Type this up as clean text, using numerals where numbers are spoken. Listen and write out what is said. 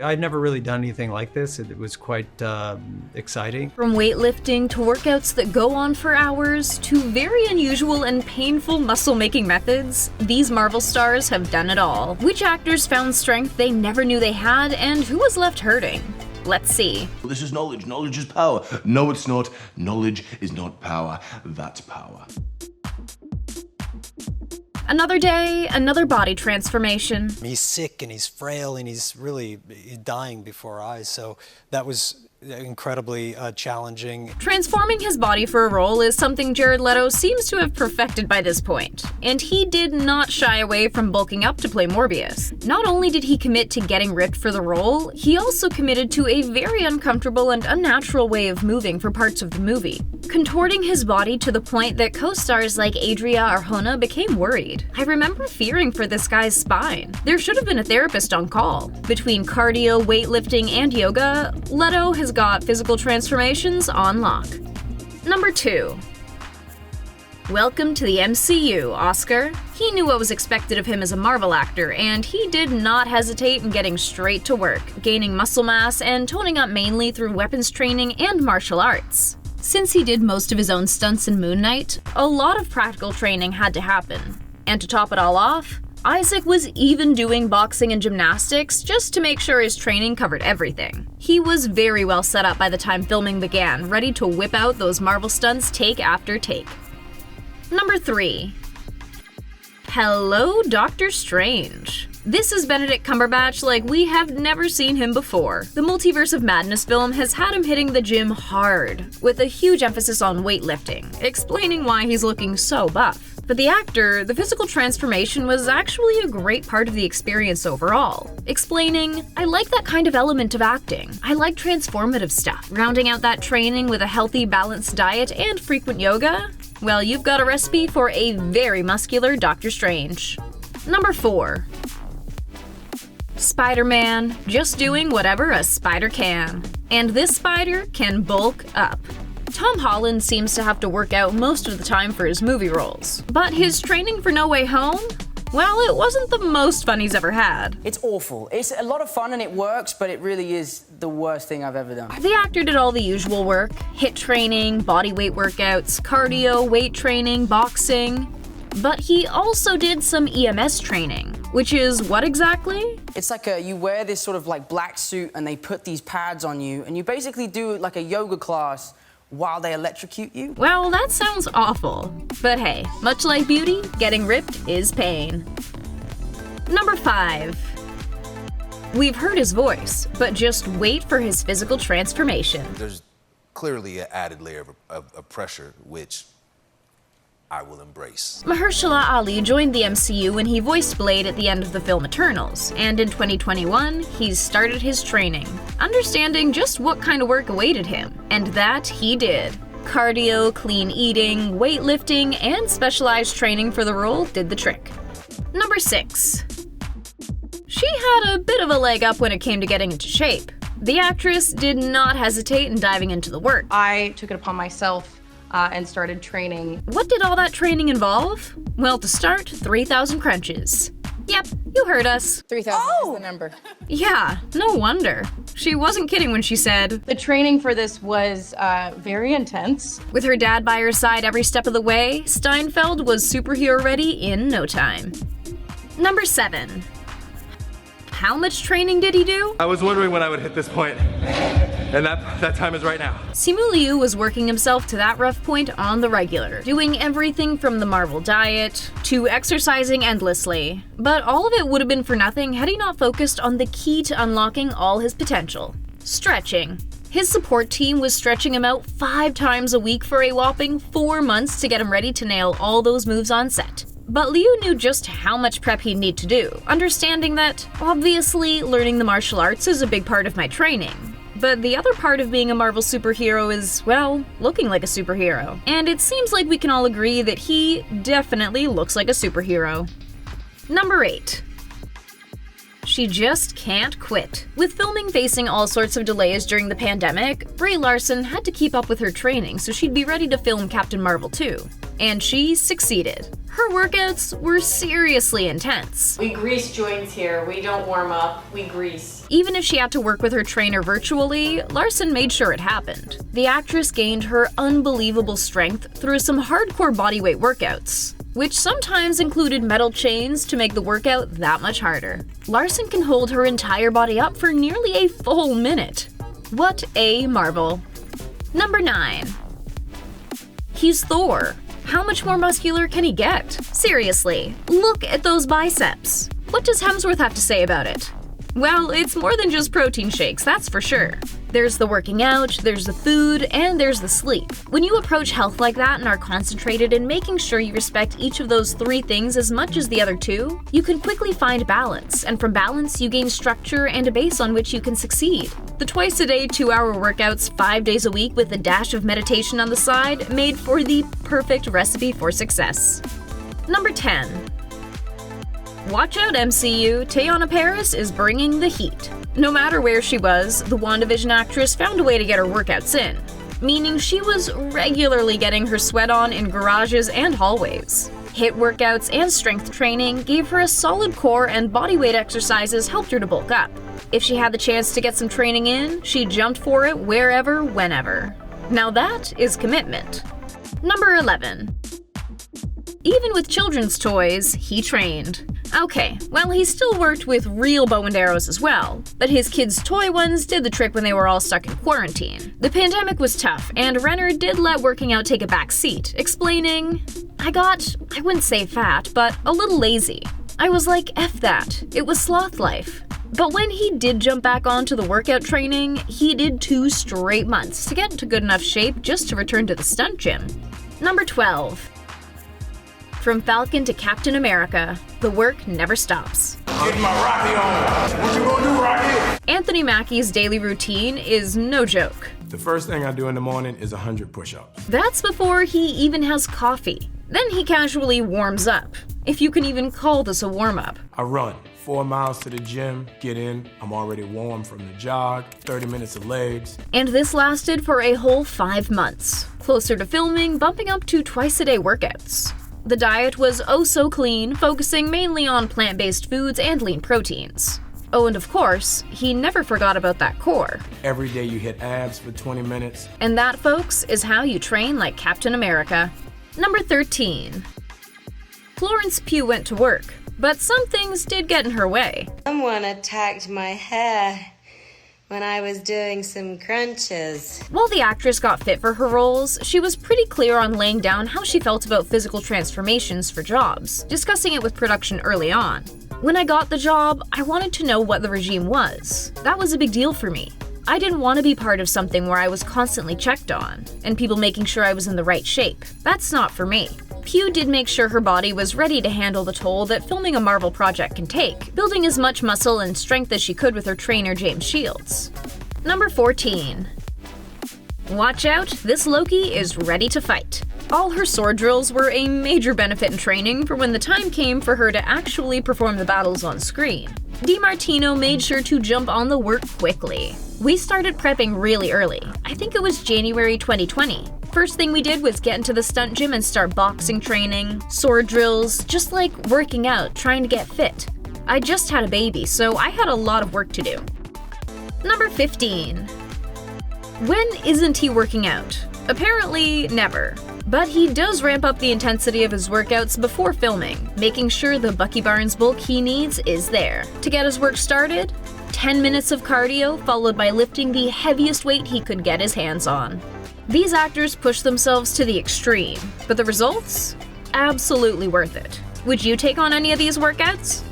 I'd never really done anything like this. It was quite exciting. From weightlifting to workouts that go on for hours to very unusual and painful muscle-making methods, these Marvel stars have done it all. Which actors found strength they never knew they had, and who was left hurting? Let's see. This is knowledge. Knowledge is power. No, it's not. Knowledge is not power. That's power. Another day, another body transformation. He's sick and he's frail and he's really dying before our eyes, so that was incredibly challenging. Transforming his body for a role is something Jared Leto seems to have perfected by this point, and he did not shy away from bulking up to play Morbius. Not only did he commit to getting ripped for the role, he also committed to a very uncomfortable and unnatural way of moving for parts of the movie, contorting his body to the point that co-stars like Adria Arjona became worried. I remember fearing for this guy's spine. There should have been a therapist on call. Between cardio, weightlifting, and yoga, Leto has got physical transformations on lock. Number 2. Welcome to the MCU, Oscar. He knew what was expected of him as a Marvel actor, and he did not hesitate in getting straight to work, gaining muscle mass and toning up mainly through weapons training and martial arts. Since he did most of his own stunts in Moon Knight, a lot of practical training had to happen. And to top it all off, Isaac was even doing boxing and gymnastics just to make sure his training covered everything. He was very well set up by the time filming began, ready to whip out those Marvel stunts take after take. Number 3. Hello, Doctor Strange. This is Benedict Cumberbatch like we have never seen him before. The Multiverse of Madness film has had him hitting the gym hard, with a huge emphasis on weightlifting, explaining why he's looking so buff. For the actor, the physical transformation was actually a great part of the experience overall, explaining, "I like that kind of element of acting. I like transformative stuff. Rounding out that training with a healthy, balanced diet and frequent yoga? Well, you've got a recipe for a very muscular Doctor Strange." Number 4. Spider-Man, just doing whatever a spider can. And this spider can bulk up. Tom Holland seems to have to work out most of the time for his movie roles, but his training for No Way Home? Well, it wasn't the most fun he's ever had. It's awful. It's a lot of fun and it works, but it really is the worst thing I've ever done. The actor did all the usual work: HIIT training, body weight workouts, cardio, weight training, boxing. But he also did some EMS training, which is what exactly? It's like you wear this sort of like black suit and they put these pads on you and you basically do like a yoga class while they electrocute you. Well, that sounds awful. But hey, much like beauty, getting ripped is pain. Number 5. We've heard his voice, but just wait for his physical transformation. There's clearly an added layer of pressure, which I will embrace. Mahershala Ali joined the MCU when he voiced Blade at the end of the film Eternals, and in 2021, he's started his training, understanding just what kind of work awaited him, and that he did. Cardio, clean eating, weightlifting, and specialized training for the role did the trick. Number 6. She had a bit of a leg up when it came to getting into shape. The actress did not hesitate in diving into the work. I took it upon myself and started training. What did all that training involve? Well, to start, 3,000 crunches. Yep, you heard us. 3,000 is the number. Yeah, no wonder. She wasn't kidding when she said, The training for this was very intense. with her dad by her side every step of the way, Steinfeld was superhero ready in no time. Number 7. How much training did he do? I was wondering when I would hit this point, and that time is right now. Simu Liu was working himself to that rough point on the regular, doing everything from the Marvel diet to exercising endlessly. But all of it would have been for nothing had he not focused on the key to unlocking all his potential: stretching. His support team was stretching him out 5 times a week for a whopping 4 months to get him ready to nail all those moves on set. But Liu knew just how much prep he'd need to do, understanding that, obviously, learning the martial arts is a big part of my training. But the other part of being a Marvel superhero is, well, looking like a superhero. And it seems like we can all agree that he definitely looks like a superhero. Number 8. She just can't quit. With filming facing all sorts of delays during the pandemic, Brie Larson had to keep up with her training so she'd be ready to film Captain Marvel 2. And she succeeded. Her workouts were seriously intense. We grease joints here. We don't warm up, we grease. Even if she had to work with her trainer virtually, Larson made sure it happened. The actress gained her unbelievable strength through some hardcore bodyweight workouts, which sometimes included metal chains to make the workout that much harder. Larson can hold her entire body up for nearly a full minute. What a marvel. Number 9. He's Thor. How much more muscular can he get? Seriously, look at those biceps. What does Hemsworth have to say about it? Well, it's more than just protein shakes, that's for sure. There's the working out, there's the food, and there's the sleep. When you approach health like that and are concentrated in making sure you respect each of those 3 things as much as the other 2, you can quickly find balance, and from balance you gain structure and a base on which you can succeed. The twice-a-day, 2-hour workouts 5 days a week with a dash of meditation on the side made for the perfect recipe for success. Number 10. Watch out, MCU, Teyonah Parris is bringing the heat. No matter where she was, the WandaVision actress found a way to get her workouts in, meaning she was regularly getting her sweat on in garages and hallways. HIIT workouts and strength training gave her a solid core, and bodyweight exercises helped her to bulk up. If she had the chance to get some training in, she jumped for it wherever, whenever. Now that is commitment. Number 11. Even with children's toys, he trained. Okay, well, he still worked with real bow and arrows as well, but his kids' toy ones did the trick when they were all stuck in quarantine. The pandemic was tough, and Renner did let working out take a back seat, explaining, I wouldn't say fat, but a little lazy. I was like, F that, it was sloth life. But when he did jump back onto the workout training, he did 2 straight months to get into good enough shape just to return to the stunt gym. Number 12. From Falcon to Captain America, the work never stops. Get my Rocky on. What you gonna do, Rocky? Anthony Mackie's daily routine is no joke. The first thing I do in the morning is 100 push-ups. That's before he even has coffee. Then he casually warms up, if you can even call this a warm-up. I run 4 miles to the gym, get in, I'm already warm from the jog, 30 minutes of legs. And this lasted for a whole 5 months. Closer to filming, bumping up to twice-a-day workouts. The diet was oh so clean, focusing mainly on plant-based foods and lean proteins. Oh, and of course, he never forgot about that core. Every day you hit abs for 20 minutes. And that, folks, is how you train like Captain America. Number 13. Florence Pugh went to work, but some things did get in her way. Someone attacked my hair when I was doing some crunches. While the actress got fit for her roles, she was pretty clear on laying down how she felt about physical transformations for jobs, discussing it with production early on. When I got the job, I wanted to know what the regime was. That was a big deal for me. I didn't want to be part of something where I was constantly checked on, and people making sure I was in the right shape. That's not for me. Pugh did make sure her body was ready to handle the toll that filming a Marvel project can take, building as much muscle and strength as she could with her trainer James Shields. Number 14. Watch out, this Loki is ready to fight. All her sword drills were a major benefit in training for when the time came for her to actually perform the battles on screen. Di Martino made sure to jump on the work quickly. We started prepping really early. I think it was January 2020. First thing we did was get into the stunt gym and start boxing training, sword drills, just like working out, trying to get fit. I just had a baby, so I had a lot of work to do. Number 15. When isn't he working out? Apparently, never. But he does ramp up the intensity of his workouts before filming, making sure the Bucky Barnes bulk he needs is there. To get his work started, 10 minutes of cardio followed by lifting the heaviest weight he could get his hands on. These actors push themselves to the extreme, but the results? Absolutely worth it. Would you take on any of these workouts?